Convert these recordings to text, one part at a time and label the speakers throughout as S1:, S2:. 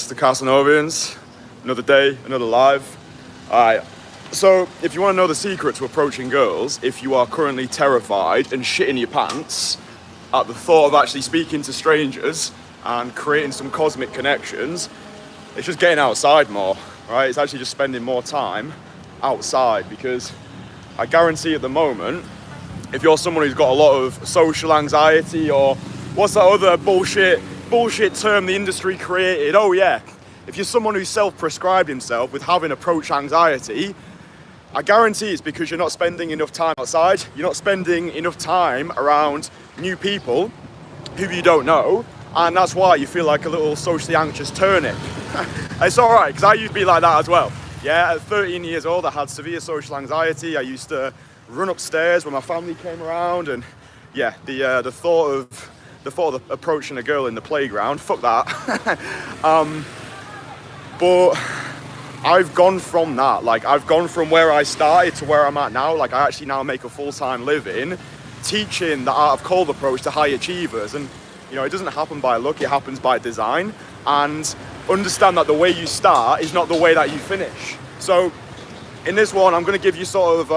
S1: the Casanovians. Another day, another live. Alright, so if you want to know the secret to approaching girls, if you are currently terrified and shitting your pants at the thought of actually speaking to strangers and creating some cosmic connections, it's just getting outside more, right? It's actually just spending more time outside, because I guarantee at the moment, if you're someone who's got a lot of social anxiety, or what's that other bullshit term the industry created? Oh yeah, if you're someone who's self-prescribed himself with having approach anxiety, I guarantee it's because you're not spending enough time outside. You're not spending enough time around new people who you don't know, and that's why you feel like a little socially anxious turnip. It's alright, because I used to be like that as well. Yeah, at 13 years old, I had severe social anxiety. I used to run upstairs when my family came around, and yeah, the thought of approaching a girl in the playground, fuck that. But I've gone from that. Like, I've gone from where I started to where I'm at now. Like, I actually now make a full-time living teaching the art of cold approach to high achievers. And, you know, it doesn't happen by luck, it happens by design. And understand that the way you start is not the way that you finish. So, in this one, I'm going to give you sort of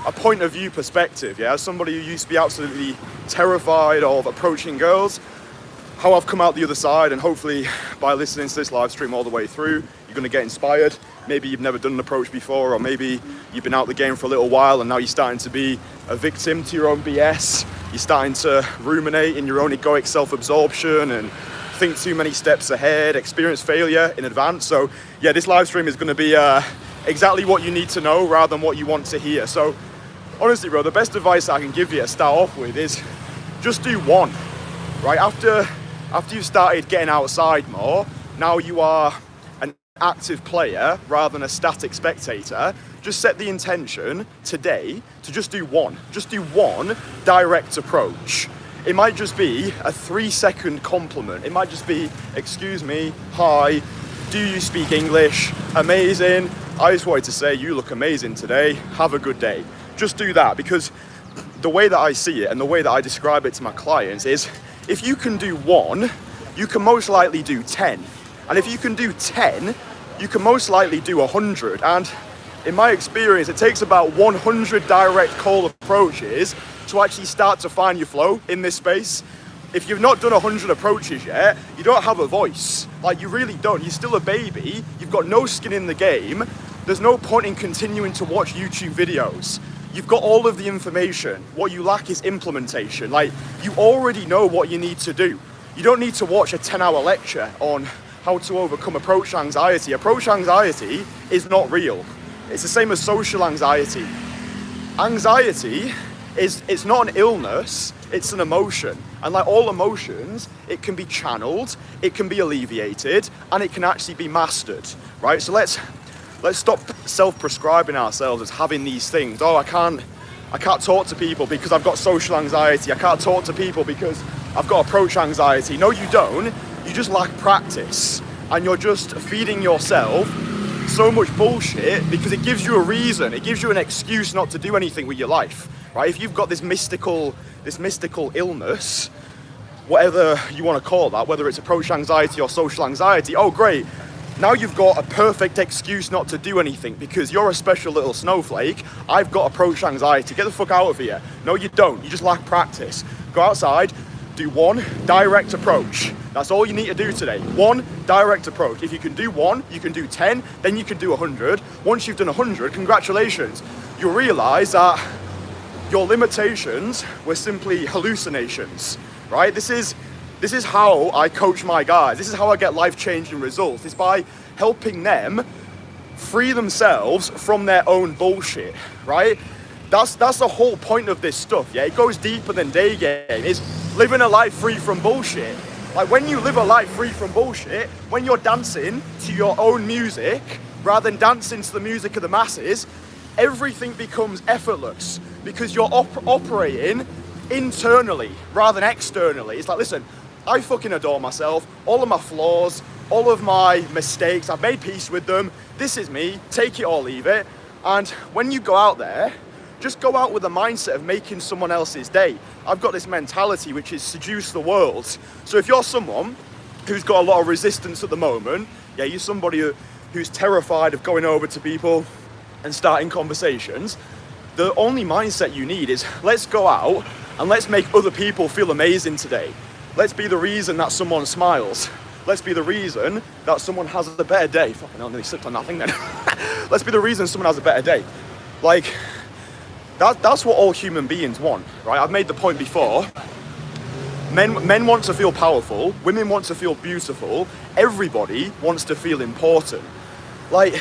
S1: a point of view perspective, yeah? As somebody who used to be absolutely terrified of approaching girls, how I've come out the other side, and hopefully by listening to this live stream all the way through, you're going to get inspired. Maybe you've never done an approach before, or maybe you've been out the game for a little while and now you're starting to be a victim to your own BS. You're starting to ruminate in your own egoic self-absorption and think too many steps ahead, experience failure in advance. So yeah, this live stream is going to be exactly what you need to know rather than what you want to hear. So honestly, bro, the best advice I can give you to start off with is just do one, right? After you've started getting outside more, now you are an active player rather than a static spectator. Just set the intention today to just do one direct approach. It might just be a 3-second compliment. It might just be, excuse me, hi, do you speak English? Amazing. I just wanted to say you look amazing today. Have a good day. Just do that, because the way that I see it and the way that I describe it to my clients is, if you can do one, you can most likely do 10. And if you can do 10, you can most likely do 100. And in my experience, it takes about 100 direct cold approaches to actually start to find your flow in this space. If you've not done 100 approaches yet, you don't have a voice. Like, you really don't. You're still a baby. You've got no skin in the game. There's no point in continuing to watch YouTube videos. You've got all of the information. What you lack is implementation. Like, you already know what you need to do. You don't need to watch a 10-hour lecture on how to overcome approach anxiety. Approach anxiety is not real. It's the same as social anxiety. Anxiety it's not an illness, it's an emotion. And like all emotions, it can be channeled, it can be alleviated, and it can actually be mastered, right? So let's stop self-prescribing ourselves as having these things. Oh, I can't talk to people because I've got social anxiety. I can't talk to people because I've got approach anxiety. No, you don't. You just lack practice. And you're just feeding yourself so much bullshit because it gives you a reason. It gives you an excuse not to do anything with your life, right? If you've got this mystical illness, whatever you want to call that, whether it's approach anxiety or social anxiety, oh great. Now you've got a perfect excuse not to do anything because you're a special little snowflake. I've got approach anxiety. Get the fuck out of here. No, you don't. You just lack practice. Go outside, do one direct approach. That's all you need to do today. One direct approach. If you can do one, you can do 10, then you can do 100. Once you've done 100, congratulations. You'll realize that your limitations were simply hallucinations, right? This is how I coach my guys. This is how I get life-changing results. It's by helping them free themselves from their own bullshit, right? That's the whole point of this stuff, yeah? It goes deeper than day game. It's living a life free from bullshit. Like, when you live a life free from bullshit, when you're dancing to your own music, rather than dancing to the music of the masses, everything becomes effortless because you're operating internally rather than externally. It's like, listen, I fucking adore myself, all of my flaws, all of my mistakes, I've made peace with them. This is me, take it or leave it. And when you go out there, just go out with the mindset of making someone else's day. I've got this mentality which is seduce the world. So if you're someone who's got a lot of resistance at the moment, yeah, you're somebody who's terrified of going over to people and starting conversations, the only mindset you need is, let's go out and let's make other people feel amazing today. Let's be the reason that someone smiles. Let's be the reason that someone has a better day. Fucking hell, I nearly slipped on nothing then. Let's be the reason someone has a better day. Like, that's what all human beings want, right? I've made the point before. Men want to feel powerful, women want to feel beautiful, everybody wants to feel important. Like,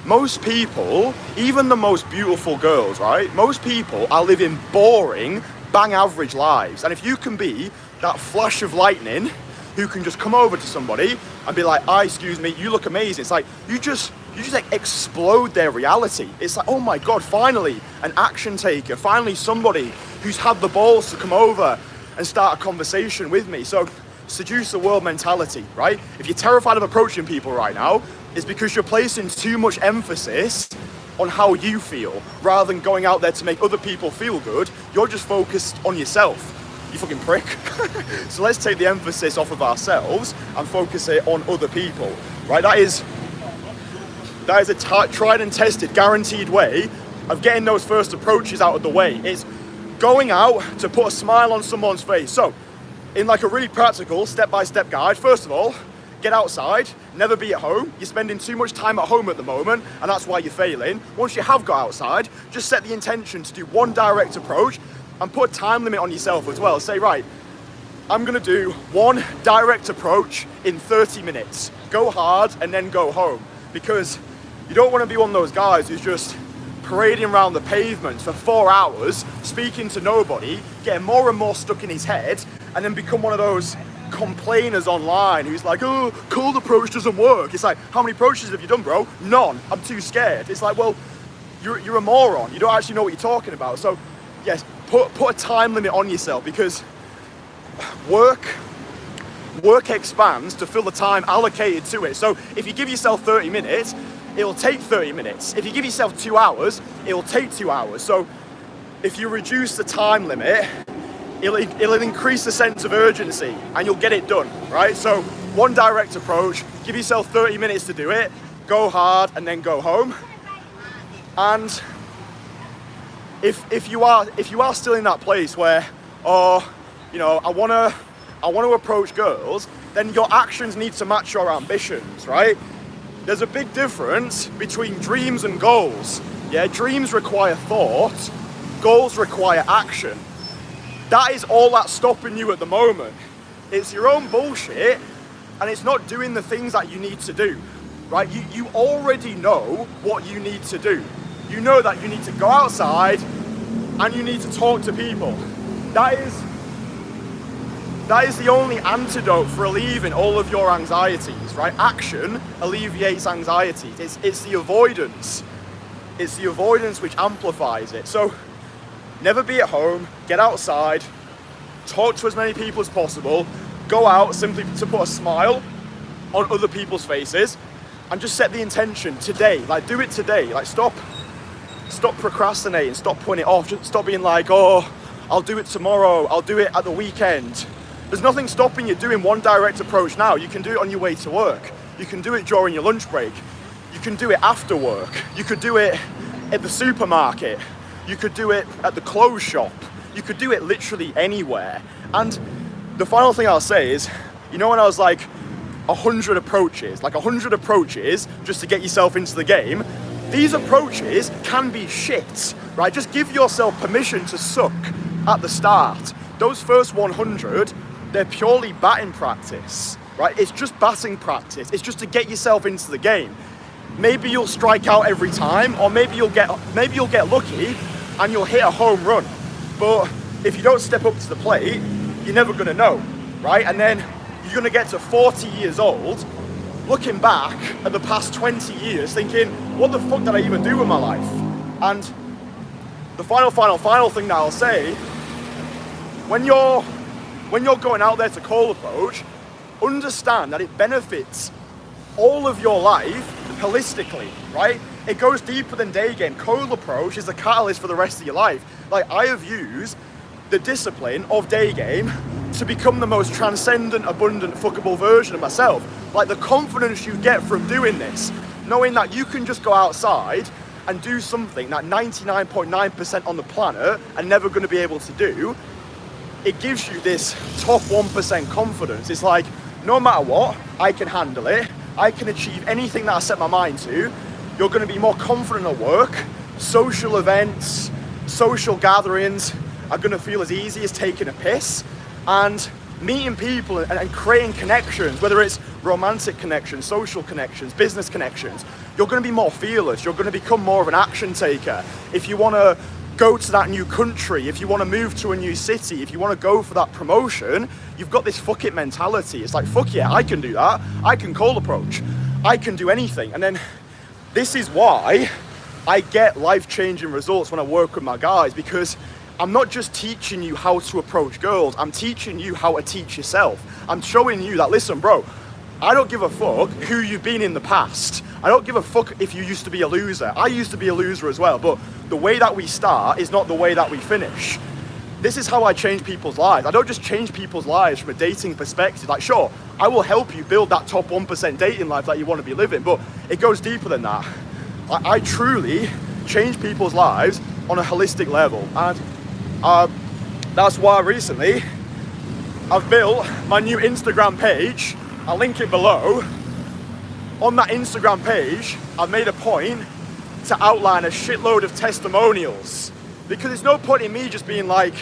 S1: most people, even the most beautiful girls, right? Most people are living boring, bang average lives. And if you can be that flash of lightning who can just come over to somebody and be like, excuse me, you look amazing. It's like, you just like explode their reality. It's like, oh my God, finally an action taker, finally somebody who's had the balls to come over and start a conversation with me. So seduce the world mentality, right? If you're terrified of approaching people right now, it's because you're placing too much emphasis on how you feel rather than going out there to make other people feel good. You're just focused on yourself, you fucking prick. So let's take the emphasis off of ourselves and focus it on other people, right? That is a tried and tested, guaranteed way of getting those first approaches out of the way. It's going out to put a smile on someone's face. So, in like a really practical step-by-step guide, first of all, get outside, never be at home. You're spending too much time at home at the moment, and that's why you're failing. Once you have got outside, just set the intention to do one direct approach and put a time limit on yourself as well. Say, right, I'm gonna do one direct approach in 30 minutes. Go hard and then go home. Because you don't wanna be one of those guys who's just parading around the pavement for 4 hours, speaking to nobody, getting more and more stuck in his head, and then become one of those complainers online who's like, oh, cold approach doesn't work. It's like, how many approaches have you done, bro? None. I'm too scared. It's like, well, you're a moron. You don't actually know what you're talking about. So, yes, put a time limit on yourself, because work expands to fill the time allocated to it. So if you give yourself 30 minutes, it'll take 30 minutes. If you give yourself 2 hours, it'll take 2 hours. So if you reduce the time limit, it'll increase the sense of urgency and you'll get it done, right? So one direct approach, give yourself 30 minutes to do it, go hard and then go home. And if you are still in that place where, I want to approach girls, then your actions need to match your ambitions, right? There's a big difference between dreams and goals. Yeah, dreams require thought, goals require action. That is all that's stopping you at the moment. It's your own bullshit, and it's not doing the things that you need to do, right? You already know what you need to do. You know that you need to go outside and you need to talk to people. That is the only antidote for relieving all of your anxieties, right? Action alleviates anxiety. It's the avoidance. It's the avoidance which amplifies it. So never be at home, get outside, talk to as many people as possible, go out simply to put a smile on other people's faces, and just set the intention today. Like, do it today. Like, stop procrastinating, stop putting it off, just stop being like, oh, I'll do it tomorrow, I'll do it at the weekend. There's nothing stopping you doing one direct approach now. You can do it on your way to work. You can do it during your lunch break. You can do it after work. You could do it at the supermarket. You could do it at the clothes shop. You could do it literally anywhere. And the final thing I'll say is, when I was like 100 approaches just to get yourself into the game, these approaches can be shit, right? Just give yourself permission to suck at the start. Those first 100, they're purely batting practice, right? It's just batting practice. It's just to get yourself into the game. Maybe you'll strike out every time, or maybe you'll get lucky and you'll hit a home run. But if you don't step up to the plate, you're never gonna know, right? And then you're gonna get to 40 years old, looking back at the past 20 years, thinking, what the fuck did I even do with my life? And the final thing that I'll say, when you're going out there to cold approach, understand that it benefits all of your life holistically, right? It goes deeper than day game. Cold approach is the catalyst for the rest of your life. Like, I have used the discipline of day game to become the most transcendent, abundant, fuckable version of myself. Like the confidence you get from doing this, knowing that you can just go outside and do something that 99.9% on the planet are never going to be able to do, it gives you this top 1% confidence. It's like, no matter what, I can handle it. I can achieve anything that I set my mind to. You're going to be more confident at work. Social events, social gatherings are going to feel as easy as taking a piss. And meeting people and creating connections, whether it's romantic connections, social connections, business connections, you're going to be more fearless. You're going to become more of an action taker. If you want to go to that new country, if you want to move to a new city, if you want to go for that promotion, you've got this fuck it mentality. It's like, fuck yeah, I can do that. I can cold approach. I can do anything. And then this is why I get life-changing results when I work with my guys, because I'm not just teaching you how to approach girls, I'm teaching you how to teach yourself. I'm showing you that, listen, bro, I don't give a fuck who you've been in the past. I don't give a fuck if you used to be a loser. I used to be a loser as well, but the way that we start is not the way that we finish. This is how I change people's lives. I don't just change people's lives from a dating perspective. Like, sure, I will help you build that top 1% dating life that you want to be living, but it goes deeper than that. I truly change people's lives on a holistic level. And that's why recently I've built my new Instagram page. I'll link it below. On that Instagram page, I've made a point to outline a shitload of testimonials, because there's no point in me just being like,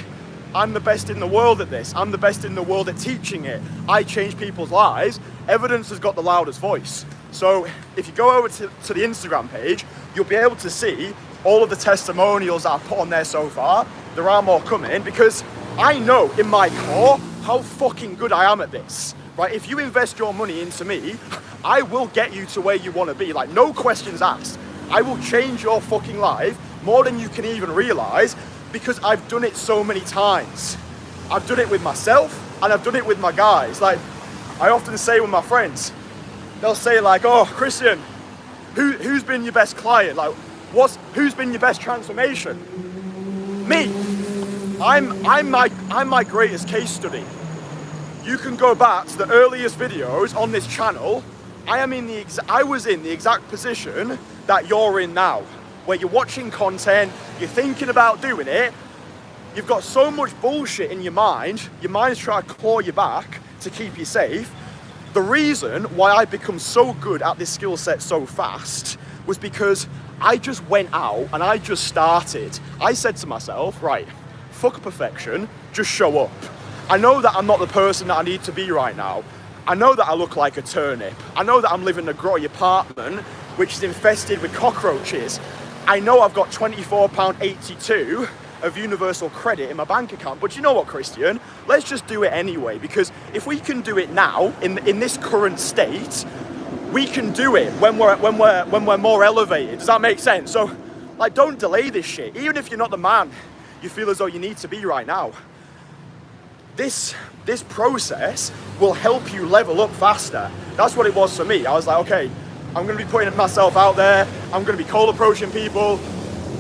S1: I'm the best in the world at this. I'm the best in the world at teaching it. I change people's lives. Evidence has got the loudest voice. So if you go over to the Instagram page, you'll be able to see all of the testimonials that I've put on there so far. There are more coming, because I know in my core how fucking good I am at this, right? If you invest your money into me, I will get you to where you want to be, like no questions asked. I will change your fucking life more than you can even realize, because I've done it so many times. I've done it with myself and I've done it with my guys. Like I often say with my friends, they'll say like, oh, Kristian, who's been your best client? Like, who's been your best transformation? Me. I'm my greatest case study. You can go back to the earliest videos on this channel. I was in the exact position that you're in now, where you're watching content, you're thinking about doing it, you've got so much bullshit in your mind's trying to claw you back to keep you safe. The reason why I become so good at this skill set so fast was because I just went out and I just started. I said to myself, right, fuck perfection, just show up. I know that I'm not the person that I need to be right now. I know that I look like a turnip. I know that I'm living in a grotty apartment which is infested with cockroaches. I know I've got £24.82 of universal credit in my bank account. But you know what, Kristian? Let's just do it anyway, because if we can do it now in this current state, we can do it when we're more elevated. Does that make sense? So, like, don't delay this shit. Even if you're not the man you feel as though you need to be right now, this process will help you level up faster. That's what it was for me. I was like, okay, I'm going to be putting myself out there. I'm going to be cold approaching people.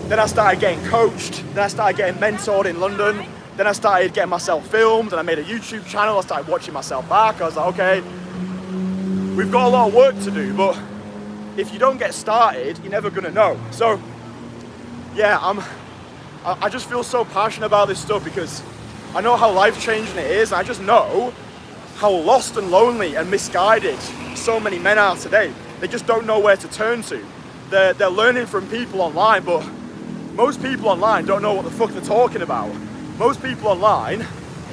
S1: Then I started getting coached. Then I started getting mentored in London. Then I started getting myself filmed, and I made a YouTube channel. I started watching myself back. I was like, okay, we've got a lot of work to do, but if you don't get started, you're never going to know. So yeah, I just feel so passionate about this stuff, because I know how life-changing it is. I just know how lost and lonely and misguided so many men are today. They just don't know where to turn to. They're learning from people online, but most people online don't know what the fuck they're talking about. Most people online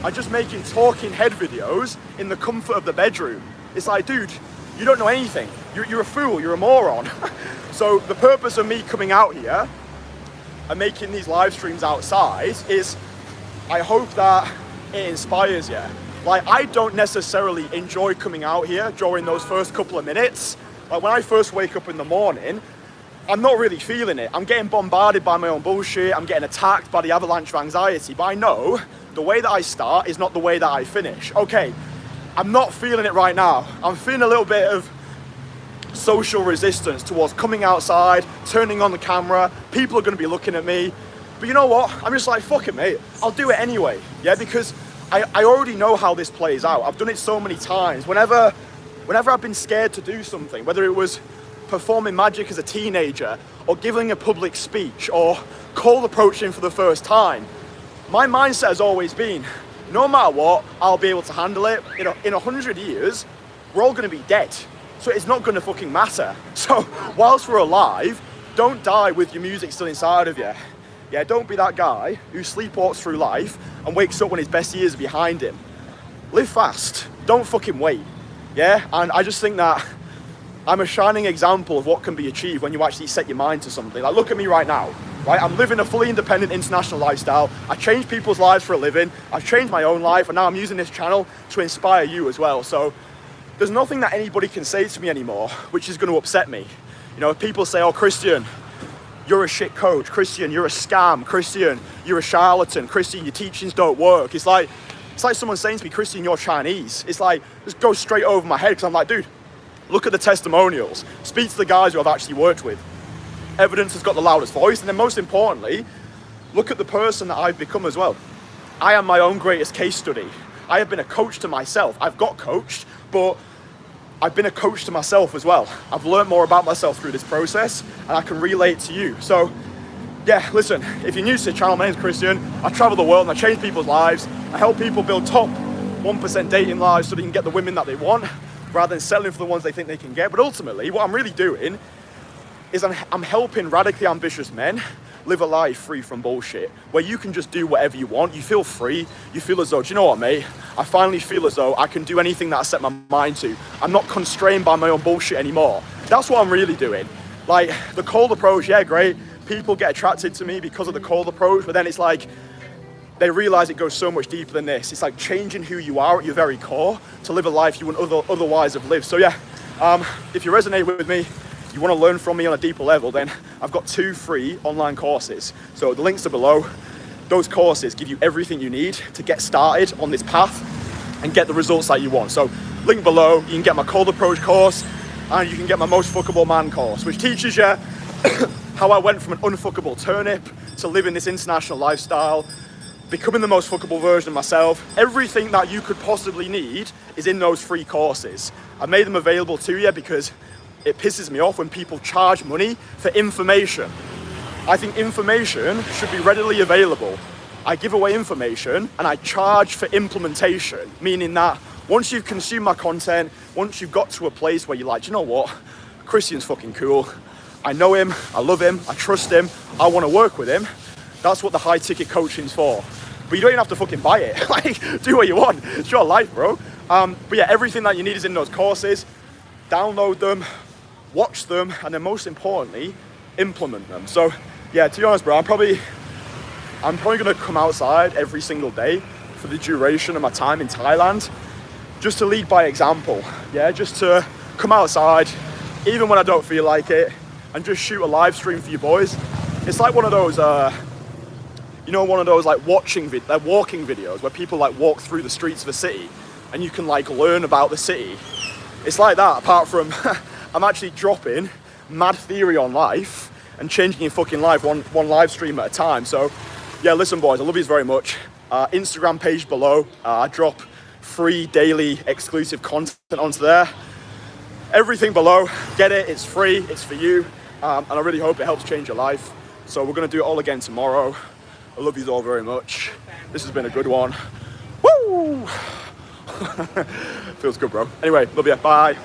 S1: are just making talking head videos in the comfort of the bedroom. It's like, dude, you don't know anything. You're a fool, you're a moron. So the purpose of me coming out here and making these live streams outside is, I hope that it inspires you. Like, I don't necessarily enjoy coming out here during those first couple of minutes. Like, when I first wake up in the morning, I'm not really feeling it. I'm getting bombarded by my own bullshit. I'm getting attacked by the avalanche of anxiety. But I know the way that I start is not the way that I finish. Okay, I'm not feeling it right now. I'm feeling a little bit of social resistance towards coming outside, turning on the camera. People are going to be looking at me. But you know what? I'm just like, fuck it, mate. I'll do it anyway. Yeah, because I already know how this plays out. I've done it so many times. Whenever I've been scared to do something, whether it was performing magic as a teenager, or giving a public speech, or cold approaching for the first time, my mindset has always been, no matter what, I'll be able to handle it. In 100 years, we're all gonna be dead. So it's not gonna fucking matter. So whilst we're alive, don't die with your music still inside of you. Yeah, don't be that guy who sleepwalks through life and wakes up when his best years are behind him. Live fast, don't fucking wait. Yeah, and I just think that I'm a shining example of what can be achieved when you actually set your mind to something. Like, look at me right now, right? I'm living a fully independent international lifestyle. I change people's lives for a living. I've changed my own life, and now I'm using this channel to inspire you as well. So there's nothing that anybody can say to me anymore which is going to upset me. You know, if people say, oh, Kristian, you're a shit coach. Kristian, you're a scam. Kristian, you're a charlatan. Kristian, your teachings don't work. It's like someone saying to me, Kristian, you're Chinese. It's like, just goes straight over my head, because I'm like, dude, look at the testimonials. Speak to the guys who I've actually worked with. Evidence has got the loudest voice. And then most importantly, look at the person that I've become as well. I am my own greatest case study. I have been a coach to myself. I've got coached, but I've been a coach to myself as well. I've learned more about myself through this process, and I can relate to you. So yeah, listen, if you're new to the channel, my name's Kristian. I travel the world and I change people's lives. I help people build top 1% dating lives so they can get the women that they want, rather than settling for the ones they think they can get. But ultimately, what I'm really doing is I'm helping radically ambitious men live a life free from bullshit, where you can just do whatever you want. You feel free. You feel as though, do you know what, mate? I finally feel as though I can do anything that I set my mind to. I'm not constrained by my own bullshit anymore. That's what I'm really doing. Like, the cold approach, yeah, great. People get attracted to me because of the cold approach, but then it's like, they realize it goes so much deeper than this. It's like changing who you are at your very core to live a life you wouldn't otherwise have lived. So yeah, if you resonate with me, you want to learn from me on a deeper level, then I've got 2 free online courses. So the links are below. Those courses give you everything you need to get started on this path and get the results that you want. So link below, you can get my cold approach course, and you can get my most fuckable man course, which teaches you how I went from an unfuckable turnip to living this international lifestyle, becoming the most fuckable version of myself. Everything that you could possibly need is in those free courses. I made them available to you because it pisses me off when people charge money for information. I think information should be readily available. I give away information and I charge for implementation, meaning that once you've consumed my content, once you've got to a place where you're like, you know what, Kristian's fucking cool. I know him, I love him, I trust him, I want to work with him. That's what the high ticket coaching's for. But you don't even have to fucking buy it. Like, do what you want. It's your life, bro. But yeah, everything that you need is in those courses. Download them, watch them, and then most importantly, implement them. So yeah, to be honest, bro, I'm probably gonna come outside every single day for the duration of my time in Thailand, just to lead by example. Yeah, just to come outside, even when I don't feel like it, and just shoot a live stream for you boys. It's like one of those, you know, one of those like walking videos where people like walk through the streets of a city and you can like learn about the city. It's like that, apart from I'm actually dropping mad theory on life and changing your fucking life one live stream at a time. So yeah, listen boys, I love you very much. Instagram page below, I drop free daily exclusive content onto there. Everything below, get it, it's free, it's for you. And I really hope it helps change your life. So we're gonna do it all again tomorrow. I love you all very much. This has been a good one. Woo! Feels good, bro. Anyway, love you, bye.